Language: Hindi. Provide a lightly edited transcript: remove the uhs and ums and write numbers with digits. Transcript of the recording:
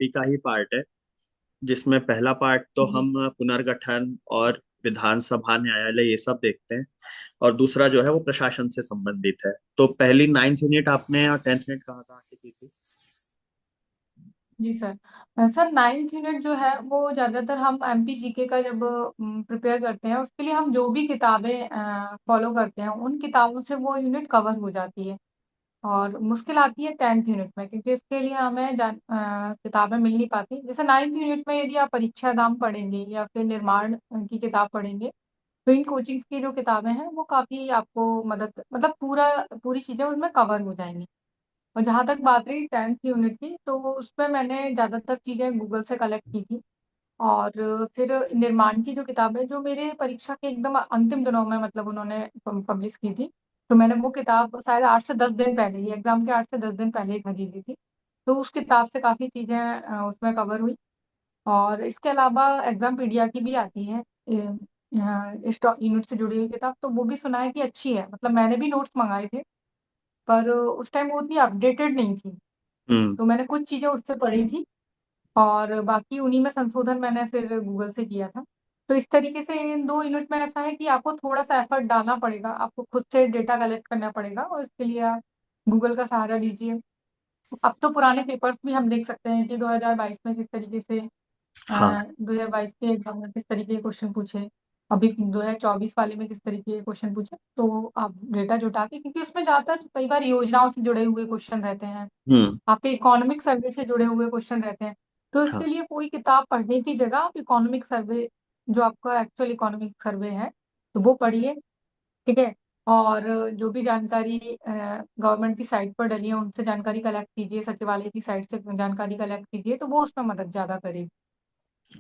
एमपी का ही पार्ट है, जिसमें पहला पार्ट तो जी हम पुनर्गठन और विधानसभा न्यायालय ये सब देखते हैं, और दूसरा जो है वो प्रशासन से संबंधित है। तो पहली 9th यूनिट आपने और 10th यूनिट कहाँ कहाँ से की थी? जी सर। सर 9th यूनिट जो है वो ज़्यादातर हम एमपीजीके का जब प्रिपेयर करते हैं उसके लिए हम जो भी किताबें फॉलो करते हैं उन किताबों से वो यूनिट कवर हो जाती है। और मुश्किल आती है 10th यूनिट में, क्योंकि इसके लिए हमें किताबें मिल नहीं पाती। जैसे 9th यूनिट में यदि आप परीक्षा दाम पढ़ेंगे या फिर निर्माण की किताब पढ़ेंगे, तो इन कोचिंग्स की जो किताबें हैं वो काफ़ी आपको मदद, मतलब पूरी चीज़ें उसमें कवर हो जाएंगी। और जहाँ तक बात रही 10th यूनिट की, तो उसमें मैंने ज़्यादातर चीज़ें गूगल से कलेक्ट की थी। और फिर निर्माण की जो किताब है, जो मेरे परीक्षा के एकदम अंतिम दिनों में मतलब उन्होंने पब्लिश की थी, तो मैंने वो किताब शायद 8 से 10 दिन पहले ही, एग्ज़ाम के 8 से 10 दिन पहले ही खरीदी थी। तो उस किताब से काफ़ी चीज़ें उसमें कवर हुई। और इसके अलावा एग्ज़ाम पीडिया की भी आती है इस यूनिट से जुड़ी हुई किताब, तो वो भी सुना है कि अच्छी है। मतलब मैंने भी नोट्स मँगाए थे, पर उस टाइम वो उतनी अपडेटेड नहीं थी। हम्म। तो मैंने कुछ चीज़ें उससे पढ़ी थी और बाकी उन्हीं में संशोधन मैंने फिर गूगल से किया था। तो इस तरीके से इन 2 यूनिट में ऐसा है कि आपको थोड़ा-सा एफर्ट डालना पड़ेगा, आपको खुद से डेटा कलेक्ट करना पड़ेगा और इसके लिए आप गूगल का सहारा लीजिए। अब तो पुराने पेपर्स भी हम देख सकते हैं कि 2022 में किस तरीके से हाँ। 2022 के एग्ज़ाम में किस तरीके के क्वेश्चन पूछे, अभी 2024 वाले में किस तरीके के क्वेश्चन पूछे। तो आप डेटा जुटा के, क्योंकि उसमें ज़्यादातर कई बार योजनाओं से जुड़े हुए क्वेश्चन रहते हैं, हम्म। आपके इकोनॉमिक सर्वे से जुड़े हुए क्वेश्चन रहते हैं। तो इसके हाँ। लिए कोई किताब पढ़ने की जगह आप इकोनॉमिक सर्वे, जो आपका एक्चुअल इकोनॉमिक सर्वे है, तो वो पढ़िए, ठीक है? और जो भी जानकारी गवर्नमेंट की साइट पर डली है, उनसे जानकारी कलेक्ट कीजिए, सचिवालय की साइट से जानकारी कलेक्ट कीजिए, तो वो उसमें मदद ज़्यादा करेगी।